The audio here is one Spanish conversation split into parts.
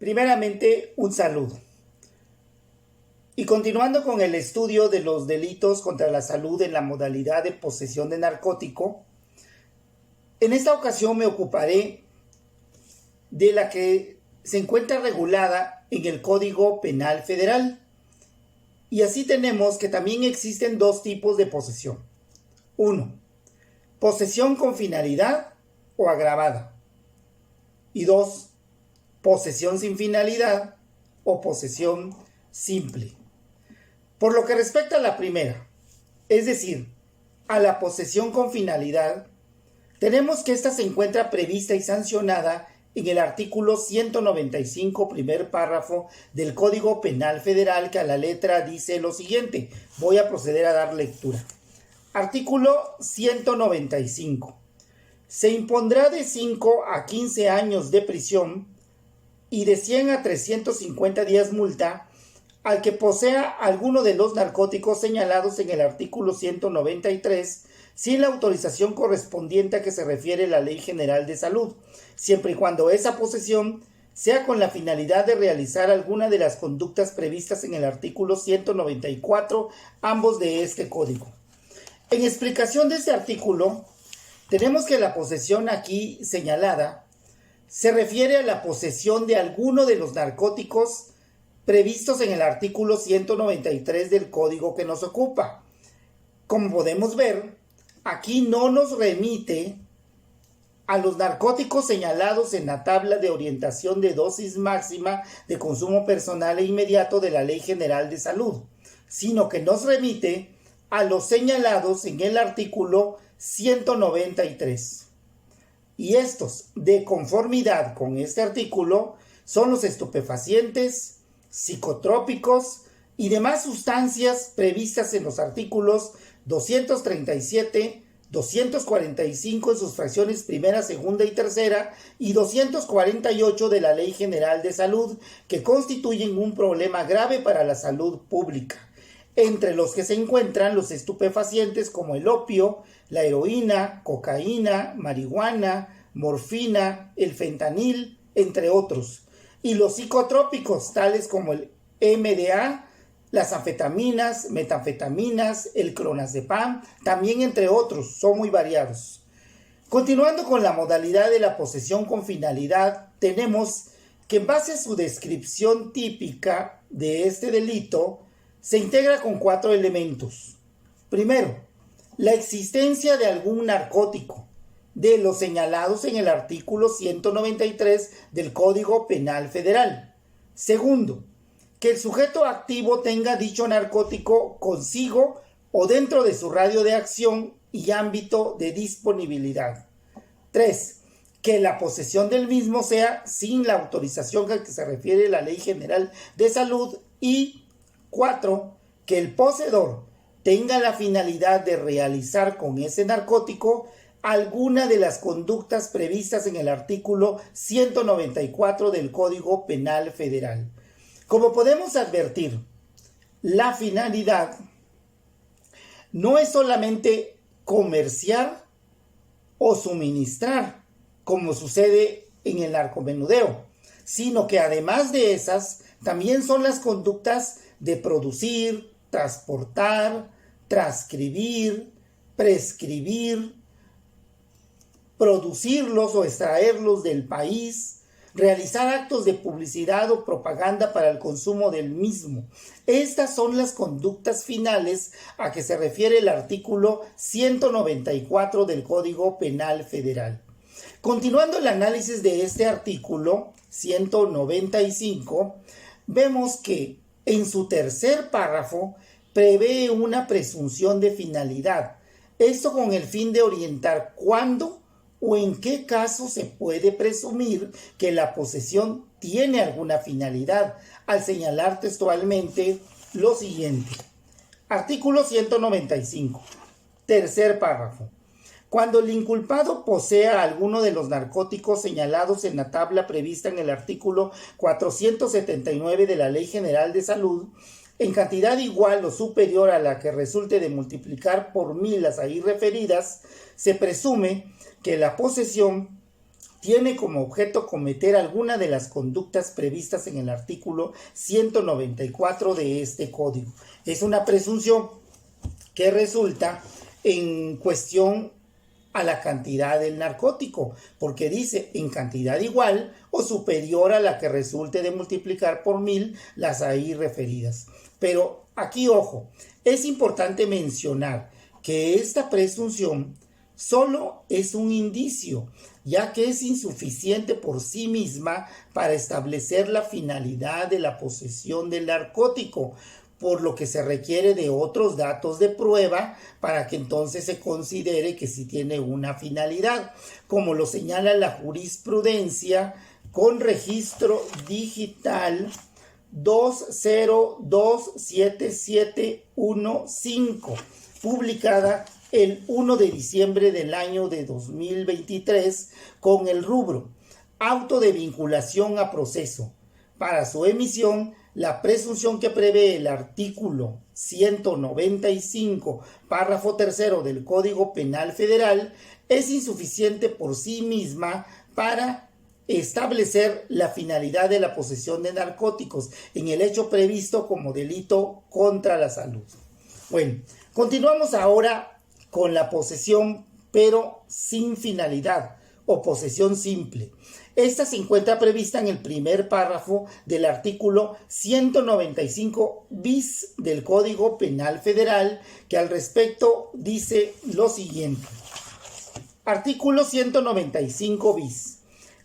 Primeramente, un saludo. Y continuando con el estudio de los delitos contra la salud en la modalidad de posesión de narcótico, en esta ocasión me ocuparé de la que se encuentra regulada en el Código Penal Federal. Y así tenemos que también existen dos tipos de posesión. 1. Posesión con finalidad o agravada. Y 2. Posesión sin finalidad o posesión simple. Por lo que respecta a la primera, es decir, a la posesión con finalidad, tenemos que ésta se encuentra prevista y sancionada en el artículo 195, primer párrafo del Código Penal Federal, que a la letra dice lo siguiente. Voy a proceder a dar lectura. Artículo 195. Se impondrá de 5 a 15 años de prisión y de 100 a 350 días multa al que posea alguno de los narcóticos señalados en el artículo 193, sin la autorización correspondiente a que se refiere la Ley General de Salud, siempre y cuando esa posesión sea con la finalidad de realizar alguna de las conductas previstas en el artículo 194, ambos de este código. En explicación de este artículo, tenemos que la posesión aquí señalada se refiere a la posesión de alguno de los narcóticos previstos en el artículo 193 del código que nos ocupa. Como podemos ver, aquí no nos remite a los narcóticos señalados en la tabla de orientación de dosis máxima de consumo personal e inmediato de la Ley General de Salud, sino que nos remite a los señalados en el artículo 193. Y estos, de conformidad con este artículo, son los estupefacientes, psicotrópicos y demás sustancias previstas en los artículos 237, 245 en sus fracciones primera, segunda y tercera y 248 de la Ley General de Salud, que constituyen un problema grave para la salud pública, entre los que se encuentran los estupefacientes como el opio, la heroína, cocaína, marihuana, morfina, el fentanil, entre otros, y los psicotrópicos tales como el MDA, las anfetaminas, metanfetaminas, el clonazepam, también entre otros, son muy variados. Continuando con la modalidad de la posesión con finalidad, tenemos que en base a su descripción típica de este delito, se integra con 4 elementos. Primero, la existencia de algún narcótico, de los señalados en el artículo 193 del Código Penal Federal. Segundo, que el sujeto activo tenga dicho narcótico consigo o dentro de su radio de acción y ámbito de disponibilidad. 3. Que la posesión del mismo sea sin la autorización a que se refiere la Ley General de Salud. Y 4. Que el poseedor tenga la finalidad de realizar con ese narcótico alguna de las conductas previstas en el artículo 194 del Código Penal Federal. Como podemos advertir, la finalidad no es solamente comerciar o suministrar, como sucede en el narcomenudeo, sino que además de esas, también son las conductas de producir, transportar, transcribir, prescribir, producirlos o extraerlos del país, realizar actos de publicidad o propaganda para el consumo del mismo. Estas son las conductas finales a que se refiere el artículo 194 del Código Penal Federal. Continuando el análisis de este artículo 195, vemos que en su tercer párrafo prevé una presunción de finalidad. Esto con el fin de orientar cuándo o en qué caso se puede presumir que la posesión tiene alguna finalidad, al señalar textualmente lo siguiente. Artículo 195, tercer párrafo. Cuando el inculpado posea alguno de los narcóticos señalados en la tabla prevista en el artículo 479 de la Ley General de Salud, en cantidad igual o superior a la que resulte de multiplicar por 1000 las ahí referidas, se presume que la posesión tiene como objeto cometer alguna de las conductas previstas en el artículo 194 de este código. Es una presunción que resulta en cuestión a la cantidad del narcótico, porque dice en cantidad igual o superior a la que resulte de multiplicar por 1000 las ahí referidas. Pero aquí, ojo, es importante mencionar que esta presunción solo es un indicio, ya que es insuficiente por sí misma para establecer la finalidad de la posesión del narcótico, por lo que se requiere de otros datos de prueba para que entonces se considere que sí tiene una finalidad, como lo señala la jurisprudencia con registro digital 20277115, publicada el 1 de diciembre del año de 2023 con el rubro auto de vinculación a proceso. Para su emisión, la presunción que prevé el artículo 195, párrafo tercero del Código Penal Federal es insuficiente por sí misma para establecer la finalidad de la posesión de narcóticos en el hecho previsto como delito contra la salud. Bueno, continuamos ahora con la posesión pero sin finalidad o posesión simple. Esta se encuentra prevista en el primer párrafo del artículo 195 bis del Código Penal Federal, que al respecto dice lo siguiente. Artículo 195 bis.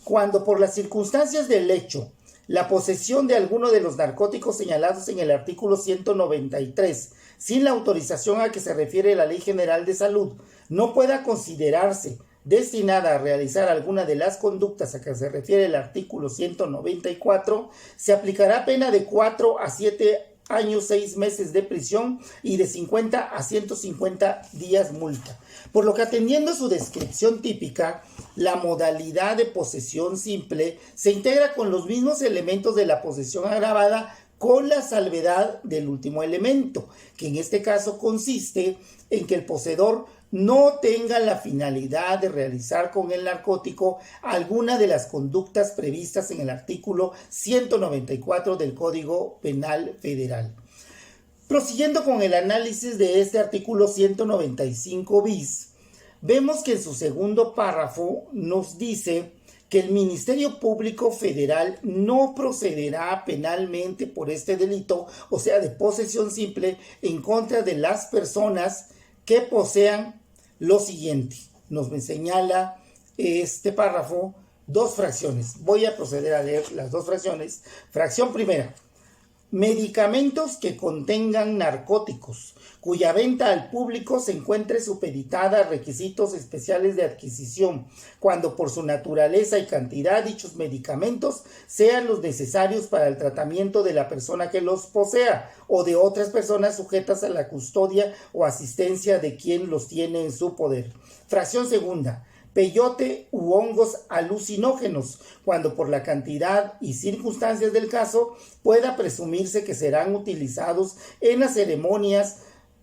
Cuando por las circunstancias del hecho, la posesión de alguno de los narcóticos señalados en el artículo 193, sin la autorización a que se refiere la Ley General de Salud, no pueda considerarse destinada a realizar alguna de las conductas a que se refiere el artículo 194, se aplicará pena de 4 a 7 años 6 meses de prisión y de 50 a 150 días multa. Por lo que, atendiendo su descripción típica, la modalidad de posesión simple se integra con los mismos elementos de la posesión agravada, con la salvedad del último elemento, que en este caso consiste en que el poseedor no tenga la finalidad de realizar con el narcótico alguna de las conductas previstas en el artículo 194 del Código Penal Federal. Prosiguiendo con el análisis de este artículo 195 bis, vemos que en su segundo párrafo nos dice que el Ministerio Público Federal no procederá penalmente por este delito, o sea, de posesión simple, en contra de las personas que posean lo siguiente. Nos señala este párrafo dos fracciones. Voy a proceder a leer las dos fracciones. Fracción primera. Medicamentos que contengan narcóticos, cuya venta al público se encuentre supeditada a requisitos especiales de adquisición, cuando por su naturaleza y cantidad dichos medicamentos sean los necesarios para el tratamiento de la persona que los posea o de otras personas sujetas a la custodia o asistencia de quien los tiene en su poder. Fracción segunda. Peyote u hongos alucinógenos, cuando por la cantidad y circunstancias del caso pueda presumirse que serán utilizados en las ceremonias,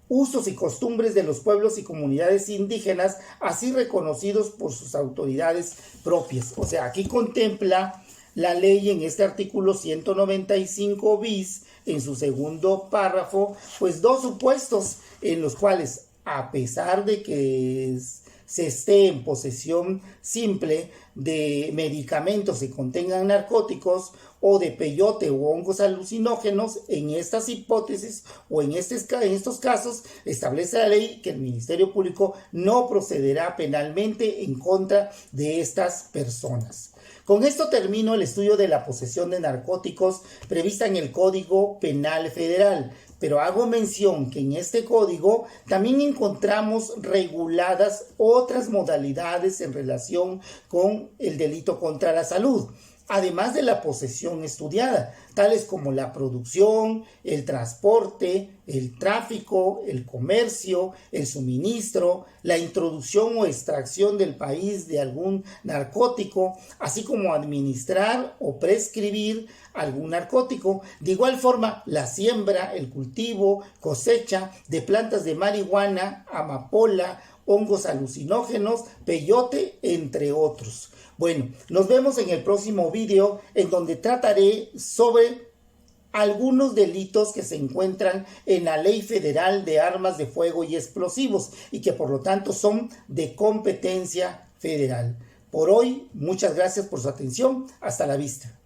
usos y costumbres de los pueblos y comunidades indígenas, así reconocidos por sus autoridades propias. O sea, aquí contempla la ley en este artículo 195 bis, en su segundo párrafo, pues dos supuestos en los cuales, a pesar de que se esté en posesión simple de medicamentos que contengan narcóticos o de peyote u hongos alucinógenos, en estas hipótesis o en estos casos establece la ley que el Ministerio Público no procederá penalmente en contra de estas personas. Con esto termino el estudio de la posesión de narcóticos prevista en el Código Penal Federal, pero hago mención que en este código también encontramos reguladas otras modalidades en relación con el delito contra la salud, además de la posesión estudiada, tales como la producción, el transporte, el tráfico, el comercio, el suministro, la introducción o extracción del país de algún narcótico, así como administrar o prescribir algún narcótico. De igual forma, la siembra, el cultivo, cosecha de plantas de marihuana, amapola hongos alucinógenos, peyote, entre otros. Bueno, nos vemos en el próximo video en donde trataré sobre algunos delitos que se encuentran en la Ley Federal de Armas de Fuego y Explosivos y que por lo tanto son de competencia federal. Por hoy, muchas gracias por su atención. Hasta la vista.